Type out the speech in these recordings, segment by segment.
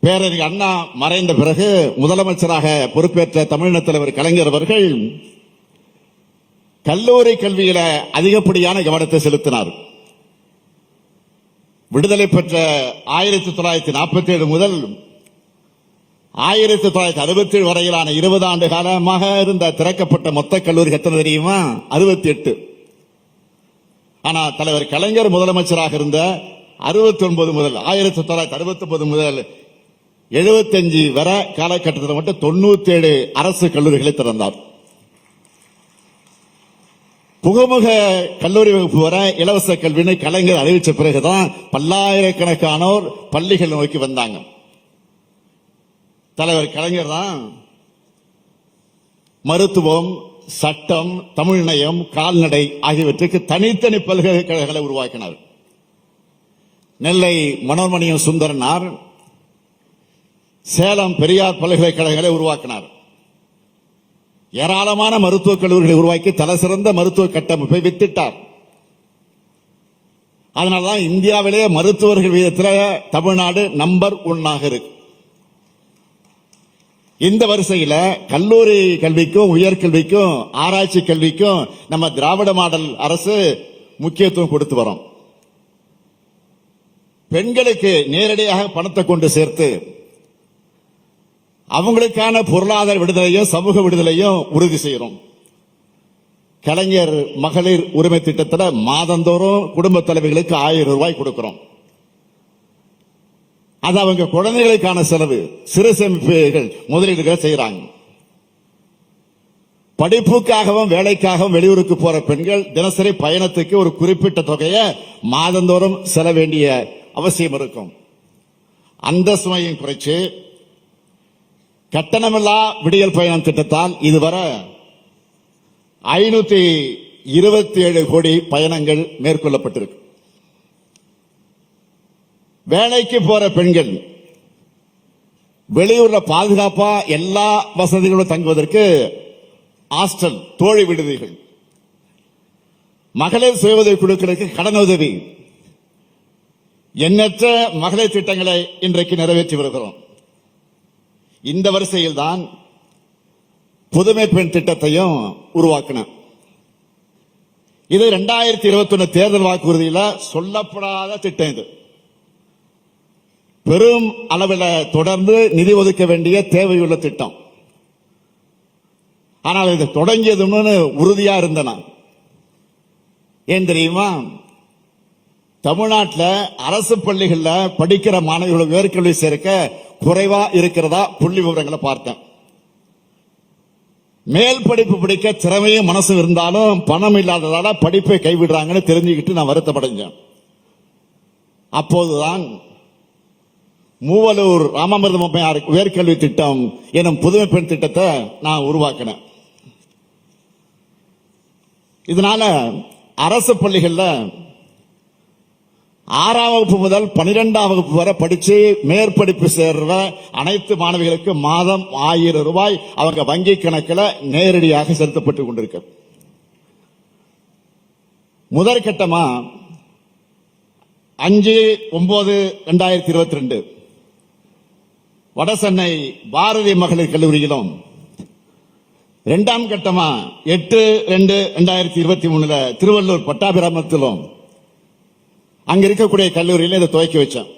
பேரறிஞர் அண்ணா மறைந்த பிறகு முதலமைச்சராக பொறுப்பேற்ற தமிழின தலைவர் கலைஞர் அவர்கள் கல்லூரி கல்வியில அதிகப்படியான கவனத்தை செலுத்தினார். விடுதலை பெற்ற 1947 முதல் 1967 வரையிலான 20 ஆண்டு காலமாக இருந்த திறக்கப்பட்ட மொத்த கல்லூரி எத்தனை தெரியுமா? 68. ஆனா தலைவர் கலைஞர் முதலமைச்சராக இருந்த 69 முதல் 1969 முதல் 75 வரை காலகட்டத்தில் மட்டும் 97 அரசு கல்லூரிகளை திறந்தார். புகமுக கல்லூரி வகுப்பு வர இலவச கல்வின்னு கலைஞர் அறிவிச்ச பிறகுதான் பல்லாயிரக்கணக்கானோர் பள்ளிகள் நோக்கி வந்தாங்க. தலைவர் கலைஞர் தான் மருத்துவம், சட்டம், தமிழ்நயம், கால்நடை ஆகியவற்றுக்கு தனித்தனி பல்கலைக்கழகங்களை உருவாக்கினார். நெல்லை மனோன்மணியம் சுந்தரனார் சேலம் பெரியார் பல்கலைக்கழகங்களை உருவாக்கினார். ஏராளமான மருத்துவக் கல்லூரிகளை உருவாக்கி தலைசிறந்த மருத்துவ கட்டமைப்பை வித்திட்டார். அதனால்தான் இந்தியாவிலே மருத்துவர்கள் வீதத்தில் தமிழ்நாடு நம்பர் 1 இருக்கு. இந்த வரிசையில் கல்லூரி கல்விக்கும், உயர்கல்விக்கும், ஆராய்ச்சி கல்விக்கும் நம்ம திராவிட மாடல் அரசு முக்கியத்துவம் கொடுத்து வரோம். பெண்களுக்கு நேரடியாக பணத்தை கொண்டு சேர்த்து அவங்களுக்கான பொருளாதார விடுதலையும் சமூக விடுதலையும் உறுதி செய்யறோம். கலைஞர் மகளிர் உரிமை திட்டத்தில் மாதந்தோறும் குடும்ப தலைவிகளுக்கு 1000 ரூபாய் கொடுக்கிறோம். அது அவங்க குழந்தைகளுக்கான செலவு, சிறு சேமிப்புகள், முதலீடுகள் செய்யறாங்க. படிப்புக்காகவும் வேலைக்காகவும் வெளியூருக்கு போற பெண்கள் தினசரி பயணத்துக்கு ஒரு குறிப்பிட்ட தொகையை மாதந்தோறும் செல்ல வேண்டிய அவசியம் இருக்கும். அந்த சுமையும் குறைச்சு கட்டணமில்லா விடியல் பயணம் திட்டத்தால் இதுவரை 527 கோடி பயணங்கள் மேற்கொள்ளப்பட்டிருக்கு. வேலைக்கு போற பெண்கள் வெளியூர்ல பாதுகாப்பா எல்லா வசதிகளும் தங்குவதற்கு ஹாஸ்டல், தோழி விடுதிகள், மகளிர் சுய உதவி குழுக்களுக்கு கடனுதவி, எண்ணற்ற மகளிர் திட்டங்களை இன்றைக்கு நிறைவேற்றி வருகிறோம். இந்த வரிசையில் தான் புதுமை பெண் திட்டத்தையும் உருவாக்கின. இது 2021 தேர்தல் வாக்குறுதியில் சொல்லப்படாத திட்டம். இது பெரும் அளவில் தொடர்ந்து நிதி ஒதுக்க வேண்டிய தேவையுள்ள திட்டம். ஆனால் இது தொடங்கியதுன்னு உறுதியா இருந்தன. ஏன் தெரியுமா? தமிழ்நாட்டில் அரசு பள்ளிகளில் படிக்கிற மாணவர்கள் உயர்கல்வி சேர்க்க குறைவா இருக்கிறதா புள்ளி விவரங்களை பார்த்தேன். மேல் படிப்பு படிக்க திறமையும் மனசு இருந்தாலும் பணம் இல்லாததால படிப்பை கைவிடுறாங்கன்னு தெரிஞ்சுக்கிட்டு நான் வருத்தப்படைஞ்சேன். அப்போதுதான் மூவலூர் ராமாமிர்தம் அம்மையார் உயர்கல்வி திட்டம் எனும் புதுமை பெண் திட்டத்தை நான் உருவாக்கினேன். இதனால அரசு பள்ளிகள்ல 6ஆம் வகுப்பு முதல் 12ஆம் வகுப்பு வரை படிச்சு மேற்படிப்பு சேர்ற அனைத்து மாணவிகளுக்கு மாதம் 1000 ரூபாய் அவங்க வங்கி கணக்கில் நேரடியாக செலுத்தப்பட்டு கொண்டிருக்கு. முதற்கட்டமா 5/9/2022 வடசென்னை பாரதி மகளிர் கல்லூரியிலும், 2ஆம் கட்டமா 8/2/2023 திருவள்ளூர் பட்டாபிராமத்திலும் அங்க இருக்கக்கூடிய கல்லூரியில் இதை துவக்கி வச்சேன்.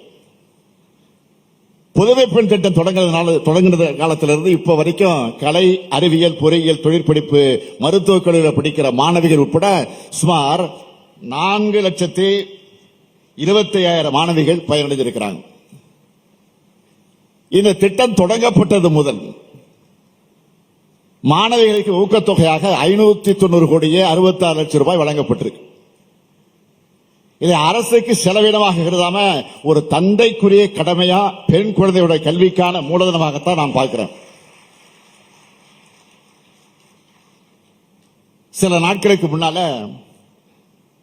புதுமை பெண் திட்டம் தொடங்குற காலத்திலிருந்து இப்ப வரைக்கும் கலை, அறிவியல், பொறியியல், தொழிற்படிப்பு, மருத்துவக் கல்லூரியில் படிக்கிற மாணவிகள் உட்பட சுமார் 4,25,000 மாணவிகள் பயனடைந்திருக்கிறாங்க. இந்த திட்டம் தொடங்கப்பட்டது முதல் மாணவிகளுக்கு ஊக்கத்தொகையாக 590 கோடியே 66 லட்சம் ரூபாய் வழங்கப்பட்டிருக்கு. இதை அரசுக்கு செலவினமாக கருதாம ஒரு தந்தைக்குரிய கடமையா பெண் குழந்தையோட கல்விக்கான மூலதனமாகத்தான் நான் பார்க்கிறேன். சில நாட்களுக்கு முன்னால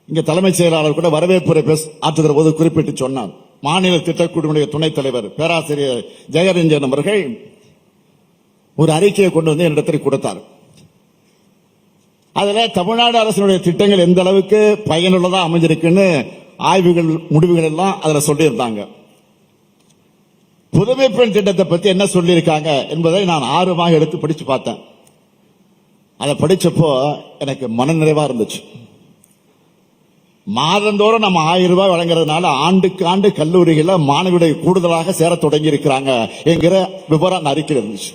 இங்க தலைமைச் செயலாளர் கூட வரவேற்புரை ஆற்றுகிற போது குறிப்பிட்டு சொன்னார். மாநில திட்டக்குழுவுடைய துணைத் தலைவர் பேராசிரியர் ஜெயரஞ்சன் அவர்கள் ஒரு அறிக்கையை கொண்டு வந்து என்னிடத்தில் கொடுத்தார். அதுல தமிழ்நாடு அரசினுடைய திட்டங்கள் எந்த அளவுக்கு பயனுள்ளதா அமைஞ்சிருக்குன்னு ஆய்வுகள் முடிவுகள் எல்லாம் அதுல சொல்லியிருந்தாங்க. புதுமை பெண் திட்டத்தை பத்தி என்ன சொல்லியிருக்காங்க என்பதை நான் ஆர்வமாக எடுத்து படிச்சு பார்த்தேன். அதை படிச்சப்போ எனக்கு மனநிறைவா இருந்துச்சு. மாதந்தோறும் நம்ம 1000 ரூபாய் வழங்குறதுனால ஆண்டுக்கு ஆண்டு கல்லூரிகள்ல மாணவிகளை கூடுதலாக சேர தொடங்கி இருக்கிறாங்க என்கிற விவரம் அறிக்கை இருந்துச்சு.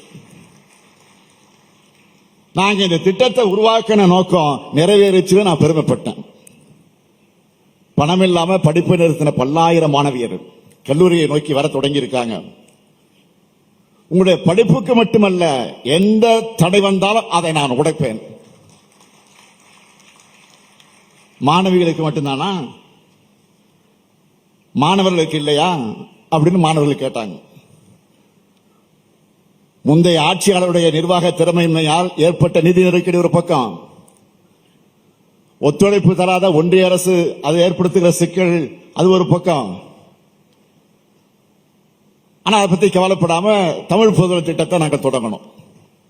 நாங்க இந்த திட்டத்தை உருவாக்கின நோக்கம் நிறைவேறிச்சு நான் பெருமைப்பட்டேன். பணம் இல்லாம படிப்பை நிறுத்தின பல்லாயிரம் மாணவியர் கல்லூரியை நோக்கி வர தொடங்கி இருக்காங்க. உங்களுடைய படிப்புக்கு மட்டுமல்ல, எந்த தடை வந்தாலும் அதை நான் உடைப்பேன். மாணவிகளுக்கு மட்டும்தானா, மாணவர்களுக்கு இல்லையா அப்படின்னு மாணவர்கள் கேட்டாங்க. முந்தைய ஆட்சியாளருடைய நிர்வாக திறமையின்மையால் ஏற்பட்ட நிதி நெருக்கடி ஒரு பக்கம், ஒத்துழைப்பு தராத ஒன்றிய அரசு அது ஏற்படுத்துகிற சிக்கல் அது ஒரு பக்கம். ஆனா அதை பத்தி கவலைப்படாம தமிழ் புதல்வன் திட்டத்தை நாங்கள் தொடங்கணும்.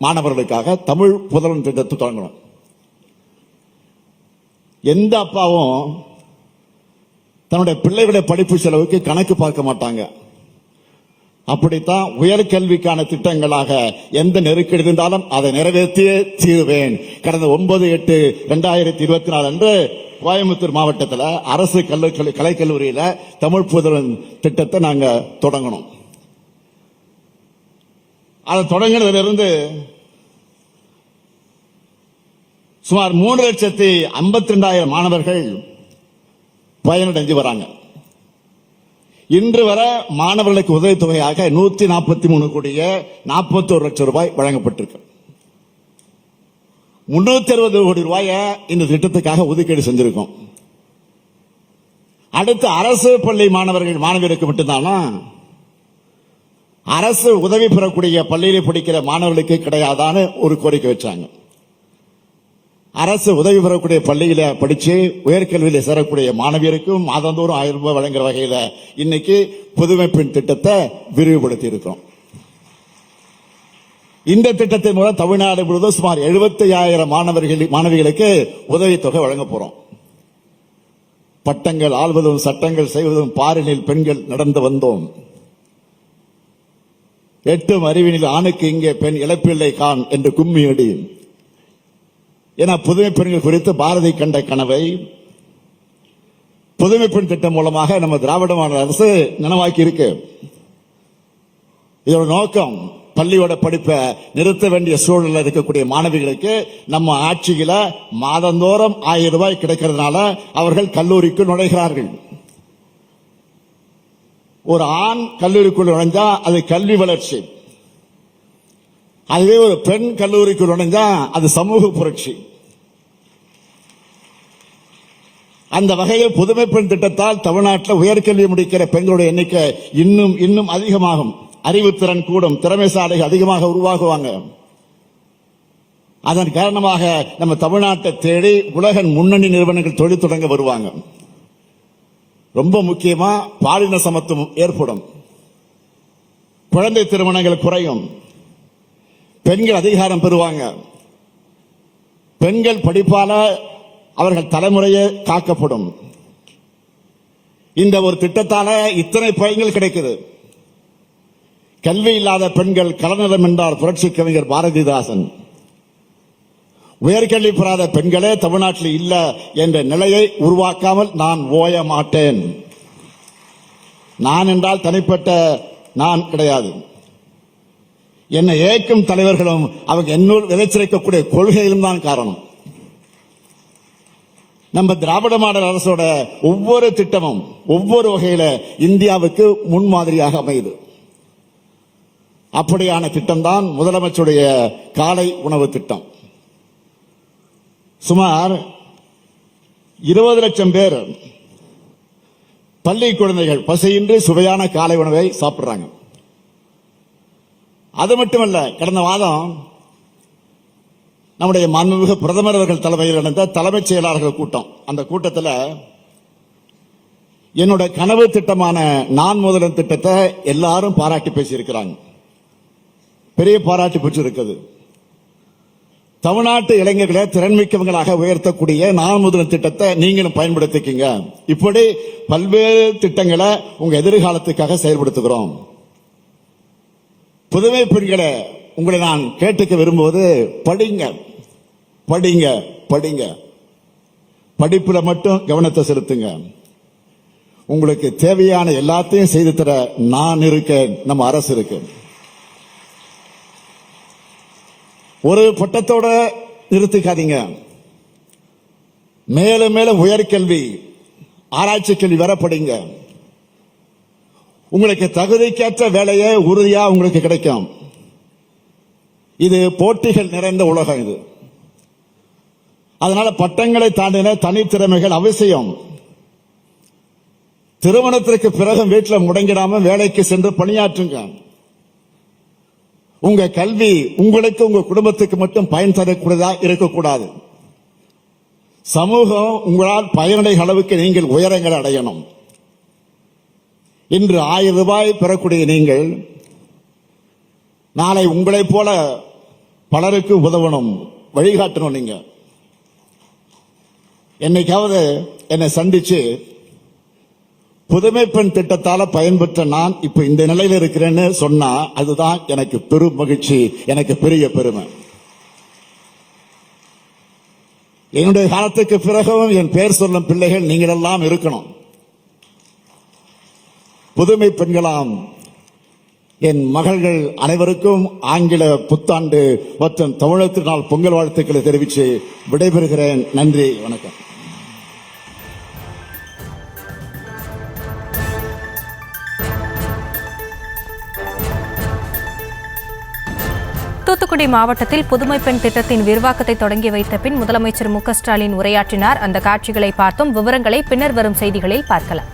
மாணவர்களுக்காக தமிழ் புதல்வன் திட்டத்தை தொடங்கணும். எந்த அப்பாவும் தன்னுடைய பிள்ளைகளுடைய படிப்பு செலவுக்கு கணக்கு பார்க்க மாட்டாங்க. அப்படித்தான் உயர்கல்விக்கான திட்டங்களாக எந்த நெருக்கடி இருந்தாலும் அதை நிறைவேற்றியே தீருவேன். கடந்த 9/8/2024 அன்று கோயம்புத்தூர் மாவட்டத்தில் அரசு கலைக்கல்லூரியில தமிழ் புதல்வன் திட்டத்தை நாங்க தொடங்கணும். அதை தொடங்கினதிலிருந்து சுமார் 3,52,000 மாணவர்கள் பயனடைஞ்சு வராங்க. இன்று வரை மாணவர்களுக்கு உதவித்தொகையாக 143 கோடியே 41 லட்சம் ரூபாய் வழங்கப்பட்டிருக்கு. 360 கோடி ரூபாயை இந்த திட்டத்துக்காக ஒதுக்கீடு செஞ்சிருக்கோம். அடுத்து அரசு பள்ளி மாணவியருக்கு மட்டும்தானா, அரசு உதவி பெறக்கூடிய பள்ளியில் படிக்கிற மாணவர்களுக்கு கிடையாதான்னு ஒரு கோரிக்கை வச்சாங்க. அரசு உதவி பெறக்கூடிய பள்ளியில படிச்சு உயர்கல்வியில சேரக்கூடிய மாணவியருக்கும் மாதந்தோறும் 1000 ரூபாய் வழங்குற வகையில இன்னைக்கு புதுமை பெண் திட்டத்தை விரிவுபடுத்தி இருக்கிறோம். இந்த திட்டத்தின் மூலம் தமிழ்நாடு முழுவதும் சுமார் 75,000 மாணவிகளுக்கு உதவித்தொகை வழங்க போறோம். பட்டங்கள் ஆள்வதும் சட்டங்கள் செய்வதும் பாரினில் பெண்கள் நடந்து வந்தோம். 8 அறிவினில் ஆணுக்கு இங்கே பெண் இழப்பில்லை கான் என்று கும்மியடி என புதுமை பெண்கள் குறித்து பாரதி கண்ட கனவை புதுமை பெண் திட்டம் மூலமாக நம்ம திராவிட மாடல் அரசு நனவாக்கி இருக்கு. இதோட நோக்கம் பள்ளியோட படிப்பை நிறுத்த வேண்டிய சூழலில் இருக்கக்கூடிய மாணவிகளுக்கு நம்ம ஆட்சியில மாதந்தோறும் 1000 ரூபாய் கிடைக்கிறதுனால அவர்கள் கல்லூரிக்கு நுழைகிறார்கள். ஒரு ஆண் கல்லூரிக்குள் நுழைஞ்சா அது கல்வி வளர்ச்சி, அதுவே ஒரு பெண் கல்லூரிக்குள் நுழைஞ்சா அது சமூக புரட்சி. அந்த வகையில் புதுமை பெண் திட்டத்தால் தமிழ்நாட்டில் உயர்கல்வி முடிக்கிற பெண்களுடைய எண்ணிக்கை இன்னும் இன்னும் அதிகமாகும். அறிவுத்திறன் கூடும், திறமைசாலிகள் அதிகமாக உருவாகுவாங்க. அதன் காரணமாக நம்ம தமிழ்நாட்டை தேடி உலக முன்னணி நிறுவனங்கள் தொழில் தொடங்க வருவாங்க. ரொம்ப முக்கியமா பாலின சமத்துவம் ஏற்படும், குழந்தை திருமணங்கள் குறையும், பெண்கள் அதிகாரம் பெறுவாங்க, பெண்கள் படிப்பால அவர்கள் தலைமுறையே காக்கப்படும். இந்த ஒரு திட்டத்தால இத்தனை பயன்கள் கிடைக்குது. கல்வி இல்லாத பெண்கள் கலநலம் என்றார் புரட்சி கவிஞர் பாரதிதாசன். உயர்கல்வி பெறாத பெண்களே தமிழ்நாட்டில் இல்ல என்ற நிலையை உருவாக்காமல் நான் ஓய மாட்டேன். நான் என்றால் தனிப்பட்ட நான் கிடையாது. என்னை ஏற்கும் தலைவர்களும் அவங்க என்னோடு விதைச்சிருக்கக்கூடிய கொள்கையிலும் தான் காரணம். நம்ம திராவிட மாடல் அரசோட ஒவ்வொரு திட்டமும் ஒவ்வொரு வகையில இந்தியாவுக்கு முன்மாதிரியாக அமையுது. அப்படியான திட்டம் தான் முதலமைச்சருடைய காலை உணவு திட்டம். சுமார் 20 லட்சம் பேர் பள்ளி குழந்தைகள் பசியின்றி சுவையான காலை உணவை சாப்பிடுறாங்க. அது மட்டுமல்ல, கடந்த மாதம் நம்முடைய மாண்புமிகு பிரதமர் அவர்கள் தலைமையில் நடந்த தலைமைச் செயலாளர்கள் கூட்டம், அந்த கூட்டத்தில் என்னோட கனவு திட்டமான நான் முதல்வன் திட்டத்தை எல்லாரும் பாராட்டி பேசியிருக்கிறாங்க. பெரிய பாராட்டு பெற்றிருக்கிறது. தமிழ்நாட்டு இளைஞர்களை திறன்மிக்கவங்களாக உயர்த்தக்கூடிய நான் முதல்வன் திட்டத்தை நீங்களும் பயன்படுத்திக்கீங்க. இப்படி பல்வேறு திட்டங்களை உங்க எதிர்காலத்துக்காக செயல்படுத்துகிறோம். புதுமை பெண்களை உங்களை நான் கேட்டுக்க விரும்புவது, படிங்க படிங்க படிங்க. படிப்புல மட்டும் கவனத்தை செலுத்துங்க. உங்களுக்கு தேவையான எல்லாத்தையும் செய்து தர நான் இருக்கேன், நம்ம அரசு இருக்கு. ஒரு பட்டத்தோட நிறுத்திக்காதீங்க. மேலும் மேலும் உயர்கல்வி, ஆராய்ச்சி கல்வி வர படிங்க. உங்களுக்கு தகுதிக்கேற்ற வேலையை உறுதியா உங்களுக்கு கிடைக்கும். இது போட்டிகள் நிறைந்த உலகம் இது. அதனால பட்டங்களை தாண்டின தனித்திறமைகள் அவசியம். திருமணத்திற்கு பிறகு வீட்டில் முடங்கிடாம வேலைக்கு சென்று பணியாற்றுங்க. உங்க கல்வி உங்களுக்கு உங்க குடும்பத்துக்கு மட்டும் பயன் தரக்கூடியதா இருக்கக்கூடாது. சமூகம் உங்களால் பயனடைய அளவுக்கு நீங்கள் உயரங்களை அடையணும். இன்று 1000 ரூபாய் பெறக்கூடிய நீங்கள் நாளை உங்களைப் போல பலருக்கு உதவணும், வழிகாட்டணும். நீங்க என்னைக்காவது என்னை சந்திச்சு புதுமை பெண் திட்டத்தால பயன்பெற்ற நான் இப்ப இந்த நிலையில இருக்கிறேன்னு சொன்னா அதுதான் எனக்கு பெரும் மகிழ்ச்சி, எனக்கு பெரிய பெருமை. என்னுடைய காலத்துக்கு பிறகும் என் பெயர் சொல்லும் பிள்ளைகள் நீங்கள் எல்லாம் இருக்கணும். புதுமை பெண்களாம் என் மகள்கள் அனைவருக்கும் ஆங்கில புத்தாண்டு மற்றும் தமிழர் திருநாள் பொங்கல் வாழ்த்துக்களை தெரிவித்து விடைபெறுகிறேன். நன்றி, வணக்கம். தூத்துக்குடி மாவட்டத்தில் புதுமை பெண் திட்டத்தின் விரிவாக்கத்தை தொடங்கி வைத்த பின் முதலமைச்சர் மு.க. ஸ்டாலின் உரையாற்றினார். அந்த காட்சிகளை பார்த்தும் விவரங்களை பின்னர் வரும் செய்திகளில் பார்க்கலாம்.